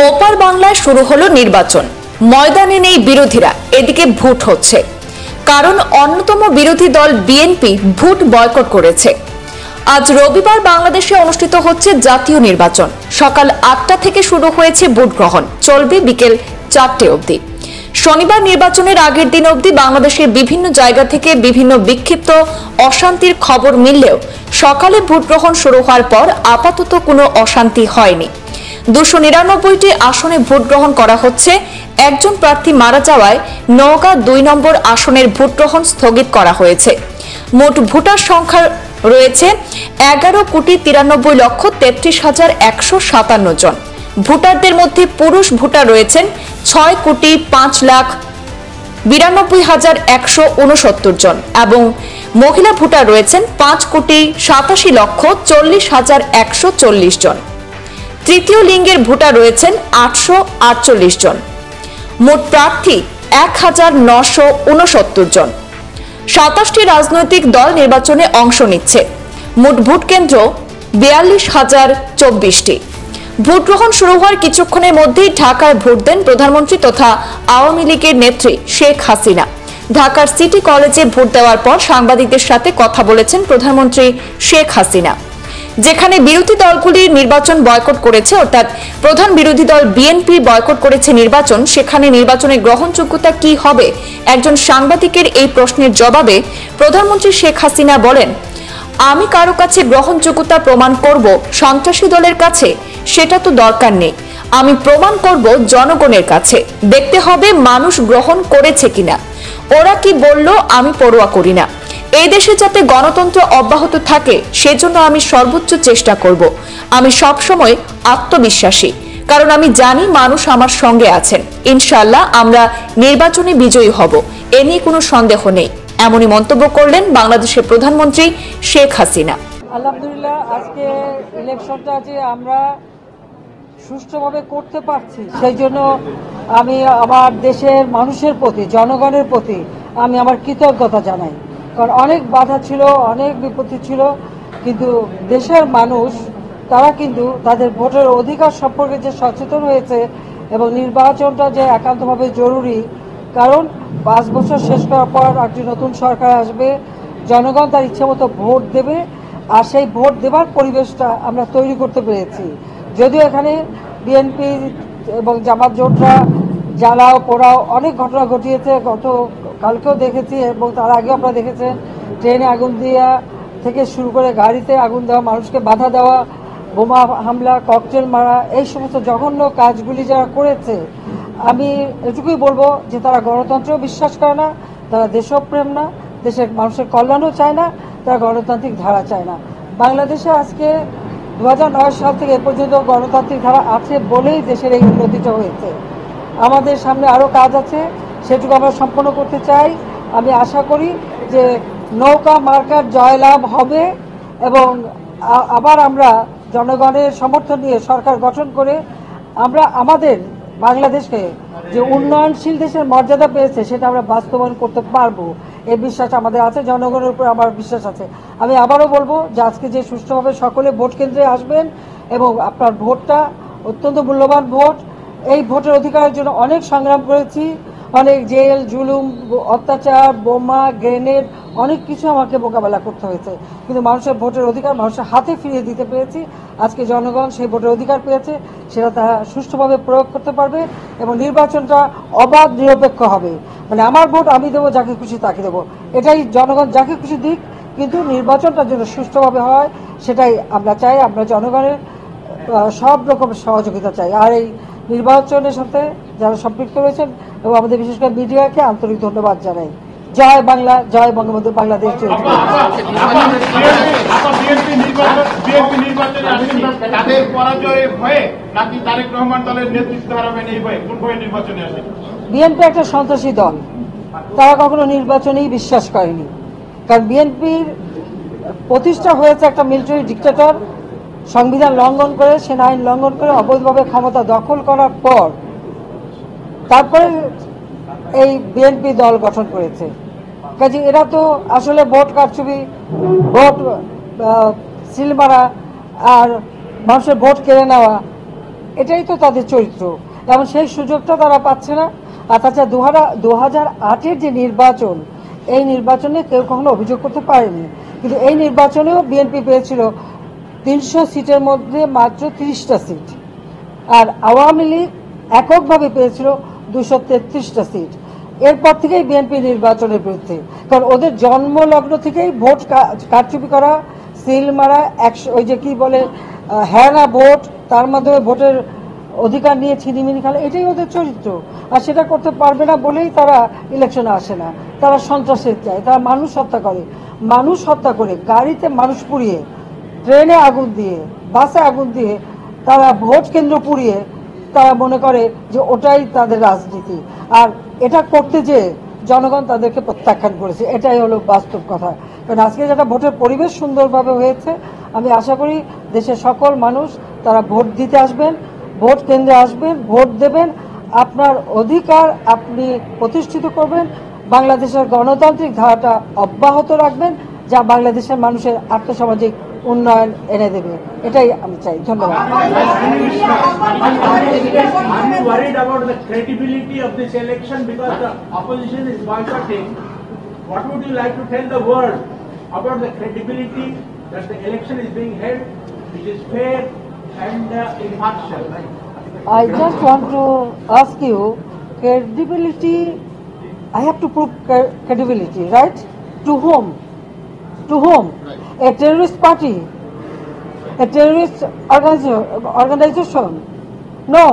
ওপার বাংলায় শুরু হলো নির্বাচন। ময়দানে নেই বিরোধীরা, এদিকে ভোট হচ্ছে। কারণ অন্যতম বিরোধী দল বিএনপি ভোট বয়কট করেছে। আজ রবিবার বাংলাদেশে অনুষ্ঠিত হচ্ছে জাতীয় নির্বাচন। সকাল ৮টা থেকে শুরু হয়েছে ভোট গ্রহণ, চলবে বিকেল ৪টে অবধি। শনিবার নির্বাচনের আগের দিন অবধি বাংলাদেশের বিভিন্ন জায়গা থেকে বিভিন্ন বিক্ষিপ্ত অশান্তির খবর মিললেও সকালে ভোট গ্রহণ শুরু হওয়ার পর আপাতত কোনো অশান্তি হয়নি। ২৯৯টি আসনে ভোট গ্রহণ করা হচ্ছে। একজন প্রার্থী মারা যাওয়ায় নওগাঁ ২ নম্বর আসনের ভোট গ্রহণ স্থগিত করা হয়েছে। মোট ভোটার সংখ্যা রয়েছে ১১,৯৩,১৩,১৫৭ জন। ভোটারদের মধ্যে পুরুষ ভোটার রয়েছেন ৬,৫,৯২,১৬৯ জন এবং মহিলা ভোটার রয়েছেন ৫,৮৭,৪০,১৪০ জন। তৃতীয় লিঙ্গের ভোটার রয়েছেন ৮৪৮ জন। মোট প্রার্থী ১,৯৬৯ জন। ২৭টি রাজনৈতিক দল নির্বাচনে অংশ নিচ্ছে। মোট ভোট কেন্দ্র ৪২,০২৪টি। ভোট গ্রহণ শুরু হওয়ার কিছুক্ষণের মধ্যেই ঢাকায় ভোট দেন প্রধানমন্ত্রী তথা আওয়ামী লীগের নেত্রী শেখ হাসিনা। ঢাকার সিটি কলেজে ভোট দেওয়ার পর সাংবাদিকদের সাথে কথা বলেছেন প্রধানমন্ত্রী শেখ হাসিনা। যেখানে বিরোধী দলগুলির নির্বাচন বয়কট করেছে, অর্থাৎ প্রধান বিরোধী দল বিএনপি বয়কট করেছে নির্বাচন, সেখানে নির্বাচনের গ্রহণযোগ্যতা কি হবে? একজন সাংবাদিকের এই প্রশ্নের জবাবে প্রধানমন্ত্রী শেখ হাসিনা বলেন, আমি কারো কাছে গ্রহণযোগ্যতা প্রমাণ করব সন্ত্রাসী দলের কাছে, সেটা তো দরকার নেই। আমি প্রমাণ করব জনগণের কাছে। দেখতে হবে মানুষ গ্রহণ করেছে কিনা। ওরা কি বলল আমি পরোয়া করি না। এই দেশে যাতে গণতন্ত্র অব্যাহত থাকে সেজন্য আমি সর্বোচ্চ চেষ্টা করব। আমি সবসময় আত্মবিশ্বাসী, কারণ আমি জানি মানুষ আমার সঙ্গে আছেন। ইনশাআল্লাহ আমরা নির্বাচনে বিজয়ী হব, এ নিয়ে কোনো সন্দেহ নেই। এমনই মন্তব্য করলেন বাংলাদেশের প্রধানমন্ত্রী শেখ হাসিনা। আলহামদুলিল্লাহ, আজকে ইলেকশনটা যে আমরা সুষ্ঠুভাবে করতে পারছি সেই জন্য আমি আমার দেশের মানুষের প্রতি, জনগণের প্রতি আমি আমার কৃতজ্ঞতা জানাই। কারণ অনেক বাধা ছিল, অনেক বিপত্তি ছিল, কিন্তু দেশের মানুষ তারা কিন্তু তাদের ভোটের অধিকার সম্পর্কে যে সচেতন হয়েছে এবং নির্বাচনটা যে একান্তভাবে জরুরি। কারণ ৫ বছর শেষ করার পর একটি নতুন সরকার আসবে, জনগণ তার ইচ্ছে মতো ভোট দেবে, আর সেই ভোট দেবার পরিবেশটা আমরা তৈরি করতে পেরেছি। যদিও এখানে বিএনপি এবং জামাত জোটরা জ্বালাও পোড়াও অনেক ঘটনা ঘটিয়েছে, কালকেও দেখেছি এবং তার আগে আপনারা দেখেছেন ট্রেনে আগুন দেওয়া থেকে শুরু করে গাড়িতে আগুন দেওয়া, মানুষকে বাধা দেওয়া, বোমা হামলা, ককটেল মারা, এই সমস্ত জঘন্য কাজগুলি যারা করেছে, আমি এটুকুই বলবো যে তারা গণতন্ত্রেও বিশ্বাস করে না, তারা দেশপ্রেম না, দেশের মানুষের কল্যাণও চায় না, তারা গণতান্ত্রিক ধারা চায় না। বাংলাদেশে আজকে ২০০৯ সাল থেকে এ পর্যন্ত গণতান্ত্রিক ধারা আছে বলেই দেশের এই উন্নতিটা হয়েছে। আমাদের সামনে আরও কাজ আছে, সেটুকু আমরা সম্পন্ন করতে চাই। আমি আশা করি যে নৌকা মার্কার জয়লাভ হবে এবং আবার আমরা জনগণের সমর্থন নিয়ে সরকার গঠন করে আমরা আমাদের বাংলাদেশকে যে উন্নয়নশীল দেশের মর্যাদা পেয়েছে সেটা আমরা বাস্তবায়ন করতে পারবো, এই বিশ্বাস আমাদের আছে। জনগণের উপর আমার বিশ্বাস আছে। আমি আবারও বলবো যে আজকে যে সুষ্ঠুভাবে সকলে ভোট কেন্দ্রে আসবেন এবং আপনার ভোটটা অত্যন্ত মূল্যবান ভোট। এই ভোটের অধিকারের জন্য অনেক সংগ্রাম করেছি, অনেক জেল জুলুম, অত্যাচার, বোমা, গ্রেনেড, অনেক কিছু আমাকে মোকাবেলা করতে হয়েছে, কিন্তু মানুষের ভোটের অধিকার মানুষের হাতে ফিরিয়ে দিতে পেরেছি। আজকে জনগণ সেই ভোটের অধিকার পেয়েছে, সেটা তারা সুষ্ঠুভাবে প্রয়োগ করতে পারবে এবং নির্বাচনটা অবাধ নিরপেক্ষ হবে। মানে আমার ভোট আমি দেবো, যাকে খুশি তাকে দেবো, এটাই জনগণ যাকে খুশি দিক, কিন্তু নির্বাচনটা যেন সুষ্ঠুভাবে হয় সেটাই আমরা চাই। আমরা জনগণের সব রকমের সহযোগিতা চাই। আর এই নির্বাচনের সাথে যারা সম্পৃক্ত রয়েছেন এবং আমাদের বিশেষ করে মিডিয়াকে আন্তরিক ধন্যবাদ জানাই। জয় বাংলা, জয় বঙ্গবন্ধু, বাংলাদেশ। বিএনপি একটা সন্ত্রাসী দল, তারা কখনো নির্বাচনেই বিশ্বাস করেনি। কারণ বিএনপির প্রতিষ্ঠা হয়েছে একটা মিলিটারি ডিক্টেটর, সংবিধান লঙ্ঘন করে, সেনা আইন লঙ্ঘন করে অবৈধভাবে ক্ষমতা দখল করার পর তারপরে এই বিএনপি দল গঠন করেছে। কাজে এরা তো আসলে ভোট কারচুপি, ভোট সিল মারা আর মানুষের ভোট কেড়ে নেওয়া এটাই তো তাদের চরিত্র, এবং সেই সুযোগটা তারা পাচ্ছে না। আর তাছাড়া 2008-এর যে নির্বাচন, এই নির্বাচনে কেউ কখনো অভিযোগ করতে পারেনি, কিন্তু এই নির্বাচনেও বিএনপি পেয়েছিল 300 সিটের মধ্যে মাত্র 30টা সিট, আর আওয়ামী লীগ এককভাবে পেয়েছিল 233টা সিট। এরপর থেকেই বিএনপি নির্বাচনের বিরুদ্ধে, কারণ ওদের জন্মলগ্ন থেকেই ভোট কারচুপি করা, সিল মারা, ওই যে কি বলে হ্যাঁ না ভোট, তার মাধ্যমে ভোটের অধিকার নিয়ে ছিনিমিনি খেলা, এটাই ওদের চরিত্র। আর সেটা করতে পারবে না বলেই তারা ইলেকশনে আসে না। তারা সন্ত্রাসের চায়, তারা মানুষ হত্যা করে, মানুষ হত্যা করে, গাড়িতে মানুষ পুড়িয়ে, ট্রেনে আগুন দিয়ে, বাসে আগুন দিয়ে, তারা ভোট কেন্দ্র পুড়িয়ে তারা মনে করে যে ওটাই তাদের রাজনীতি। আর এটা করতে যে জনগণ তাদেরকে প্রত্যাখ্যান করেছে, এটাই হলো বাস্তব কথা। কারণ আজকে যেটা ভোটের পরিবেশ সুন্দরভাবে হয়েছে, আমি আশা করি দেশের সকল মানুষ তারা ভোট দিতে আসবেন, ভোট কেন্দ্রে আসবেন, ভোট দেবেন, আপনার অধিকার আপনি প্রতিষ্ঠিত করবেন, বাংলাদেশের গণতান্ত্রিক ধারাটা অব্যাহত রাখবেন, যা বাংলাদেশের মানুষের আর্থসামাজিক উন্নয়ন এনে দেবে। এটাই আমি চাই। ধন্যবাদ। Are you worried about the credibility of this election because the opposition is boycotting? What would you like to tell the world about the credibility that the election is being held, which is fair and impartial? I just want to ask you, credibility, I have to prove credibility, right? To whom? To whom? A terrorist party? A terrorist organization? No.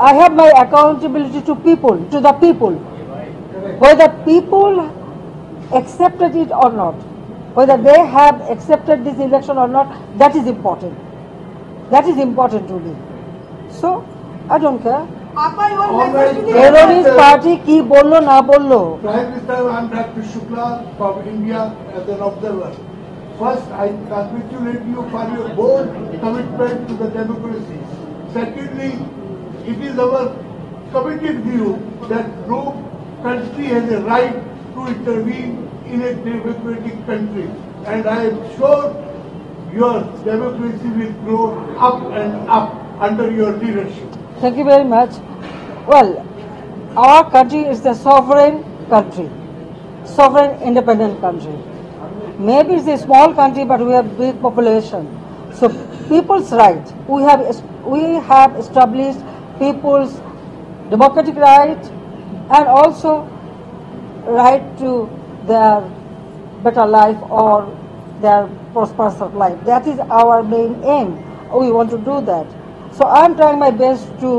I have my accountability to people, to the people. Whether people accepted it or not, whether they have accepted this election or not, that is important. That is important to me. So, I don't care. Terrorist party ki bollo na bollo. Prime Minister, I am Dr. Shukla from India as an observer. First, I congratulate you for your bold commitment to the democracy. Secondly, it is our committed view that no country has a right to intervene in a democratic country. And I am sure your democracy will grow up and up under your leadership. Thank you very much. Well, our country is the sovereign country, sovereign independent country. Maybe it's a small country, but we have big population. So people's right, we have established people's democratic right and also right to their better life or their prosperous life. That is our main aim. We want to do that. So I'm trying my best to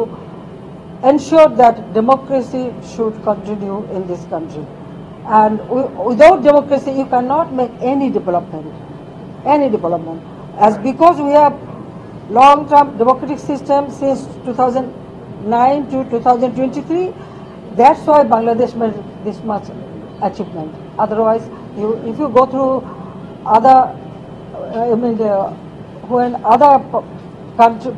ensure that democracy should continue in this country. And without democracy, you cannot make any development. Any development. As because we have long-term democratic system since 2009 to 2023, that's why Bangladesh made this much achievement. Otherwise, if you go through other, when other country,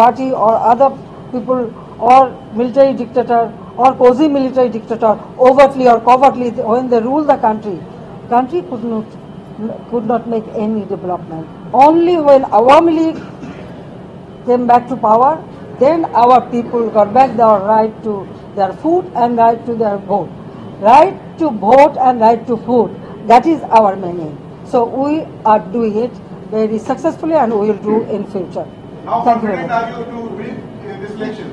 party or other people or military dictator or quasi-military dictator overtly or covertly, when they rule the country could not make any development. Only when Awami League came back to power, then our people got back their right to their food and right to their vote. Right to vote and right to food. That is our main aim. So we are doing it very successfully and we will do in future. How Thank you very confident much. are you to win in this election?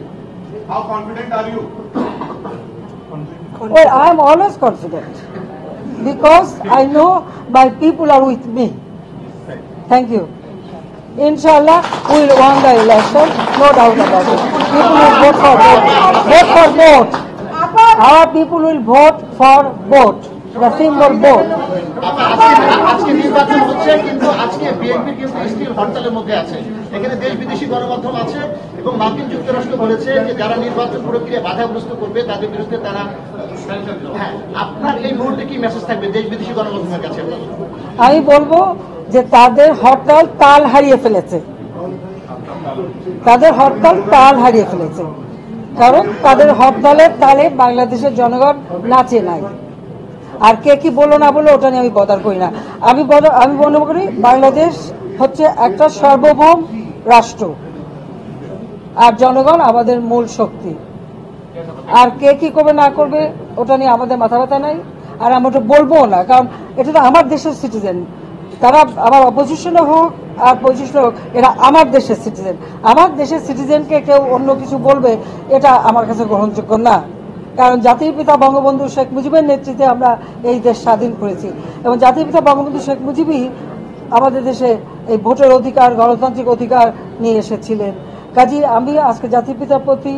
How confident are you? Well, I am always confident because I know my people are with me. Thank you. Inshallah, we will win the election, no doubt about it. People will vote for vote. Vote for vote. Our people will vote for vote. The symbol vote. আজকে নির্বাচন হচ্ছে, কিন্তু আজকে BNP কিন্তু still হরতালের মধ্যে আছে। এখানে দেশ বিদেশি গণমাধ্যম আছে এবং মার্কিন যুক্তরাষ্ট্র বলেছে যে যারা নির্বাচন প্রক্রিয়া বাধাগ্রস্ত করবে তাদের বিরুদ্ধে তারা। হ্যাঁ, আপনার এই মুহূর্তে কি মেসেজ থাকবে দেশ বিদেশি গণমাধ্যমের কাছে? আমি বলবো যে তাদের হরতাল তাল হারিয়ে ফেলেছে, তাদের হরতাল তাল হারিয়ে ফেলেছে, কারণ তাদের হরতালের তালে বাংলাদেশের জনগণ নাচে নাই। আর কে কি বলো না বলো ওটা নিয়ে আমি বদার করি না। আমি মনে করি বাংলাদেশ হচ্ছে একটা সার্বভৌম রাষ্ট্র, আর জনগণ আমাদের মূল শক্তি। আর কে কি করবে না করবে ওটা নিয়ে আমাদের মাথা ব্যথা নাই, আর আমরা ওটা বলবো না, কারণ এটা তো আমার দেশের সিটিজেন। তারা আবার অপোজিশনে হোক আর পজিশনে হোক, এরা আমার দেশের সিটিজেন। আমার দেশের সিটিজেনকে কেউ অন্য কিছু বলবে, এটা আমার কাছে গ্রহণযোগ্য না। কারণ জাতির পিতা বঙ্গবন্ধু শেখ মুজিবের নেতৃত্বে আমরা এই দেশ স্বাধীন করেছি, এবং জাতির পিতা বঙ্গবন্ধু শেখ মুজিবই আমাদের দেশে এই ভোটের অধিকার, গণতান্ত্রিক অধিকার নিয়ে এসেছিলেন। কাজী আমি আজকে জাতির পিতার প্রতি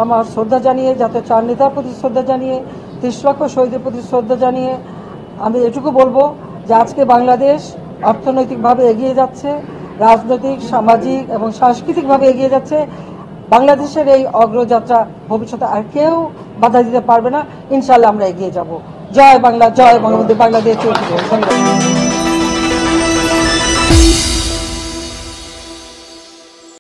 আমার শ্রদ্ধা জানিয়ে, জাতীয় চার নেতার প্রতি শ্রদ্ধা জানিয়ে, ৩০ লক্ষ শহীদের প্রতি শ্রদ্ধা জানিয়ে আমি এটুকু বলবো যে আজকে বাংলাদেশ অর্থনৈতিকভাবে এগিয়ে যাচ্ছে, রাজনৈতিক, সামাজিক এবং সাংস্কৃতিকভাবে এগিয়ে যাচ্ছে। বাংলাদেশের এই অগ্রযাত্রা ভবিষ্যতে আর কেউ বাধা দিতে পারবে না। ইনশাআল্লাহ আমরা এগিয়ে যাব। জয় বাংলা, জয় বঙ্গবন্ধু, বাংলাদেশ।